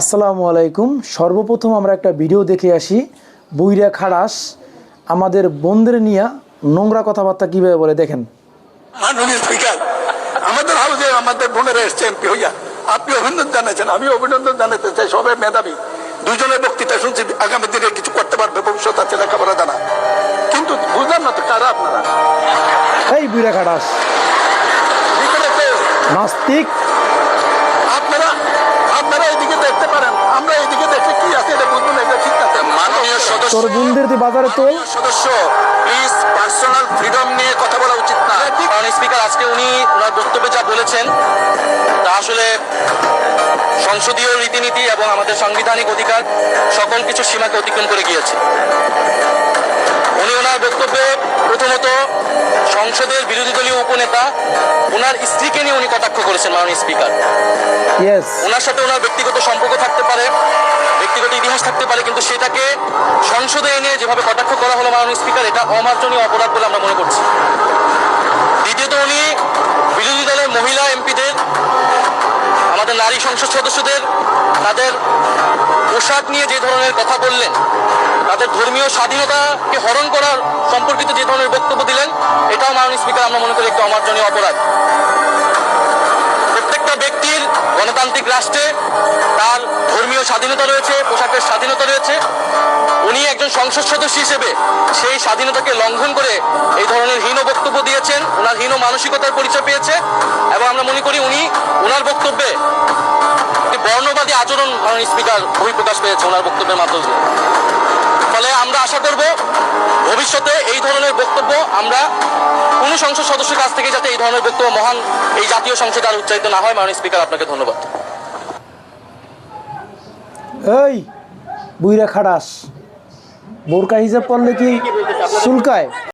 আসসালামু আলাইকুম। সর্বপ্রথম আমরা একটা ভিডিও দেখে আসি। বুইরা খাড়াস আমাদের বোনদের নিয়ে নোংরা কথাবার্তা কিভাবে বলে দেখেন। মাননীয় স্পিকার, আমাদের হাউসে আমাদের বোনেরা এসছে এমপি হইয়া, আপনি অভিনন্দন জানাচ্ছেন, আমি অভিনন্দন জানাতে চাই। সবাই মেধাবী, দুজনের বক্তৃতা শুনছি, আগামী দিনে কিছু করতে পারবে, ভবিষ্যৎ আছে, লেখাপড়া জানা। কিন্তু বুঝলাম না তো কারা আপনারা? এই বুইরা খাড়াস নাস্তিক। আপনারা আপনারা এইদিকে দেখতে পারেন, আমরা এইদিকে দেখলে কি আছে এটা বুঝবো না, এটা ঠিক আছে। মাননীয় সদস্য, তোর বোনদের দিয়ে বাজারে তোল। সদস্য প্লিজ পার্সোনাল ফ্রিডম নিয়ে কথা বলা উচিত না। কারণ স্পিকার আজকে উনি ওনার বক্তব্যে যা বলেছেন তা আসলে সংসদীয় রীতিনীতি এবং আমাদের সাংবিধানিক অধিকার সকল কিছু সীমাকে অতিক্রম করে গিয়েছে। উনি ওনার বক্তব্যে প্রথমত সংসদের বিরোধী দলীয় উপনেতা ওনার স্ত্রীকে নিয়ে উনি কটাক্ষ করেছেন। মাননীয় স্পিকার, ওনার সাথে ওনার ব্যক্তিগত সম্পর্ক থাকতে পারে, ব্যক্তিগত ইতিহাস থাকতে পারে, কিন্তু সেটাকে সংসদে এনে যেভাবে কটাক্ষ করা হলো মাননীয় স্পিকার, এটা অমার্জনীয় অপরাধ বলে আমরা মনে করছি। দ্বিতীয়ত উনি বিরোধী দলের মহিলা এমপিদের, আমাদের নারী সংসদ সদস্যদের তাদের পোশাক নিয়ে যে ধরনের কথা বললেন, তাদের ধর্মীয় স্বাধীনতাকে হরণ করার সম্পর্কিত যে ধরনের বক্তব্য দিলেন, এটাও মাননীয় স্পিকার আমরা মনে করি একটি অমার্জনীয় অপরাধ। প্রত্যেকটা ব্যক্তির গণতান্ত্রিক রাষ্ট্রে তার ধর্মীয় স্বাধীনতা রয়েছে, পোশাকের স্বাধীনতা রয়েছে। উনি একজন সংসদ সদস্য হিসেবে সেই স্বাধীনতাকে লঙ্ঘন করে এই ধরনের হীন বক্তব্য দিয়েছেন, ওনার হীন মানসিকতার পরিচয় পেয়েছে। এবং আমরা মনে করি উনি ওনার বক্তব্যে বর্ণবাদী আচরণ মাননীয় স্পিকার বহিঃপ্রকাশ পেয়েছে ওনার বক্তব্যের মাধ্যমে। ফলে আমরা আশা করব ভবিষ্যতে এই ধরনের বক্তব্য আমরা কোনো সংসদ সদস্যের কাছ থেকে যাতে এই ধরনের বক্তব্য মহান এই জাতীয় সংসদে আর উচ্চারিত না হয়। মাননীয় স্পিকার, আপনাকে ধন্যবাদ। এই বুইরা খাড়াস বোরকা হিসাব করলে কি চুলকায়?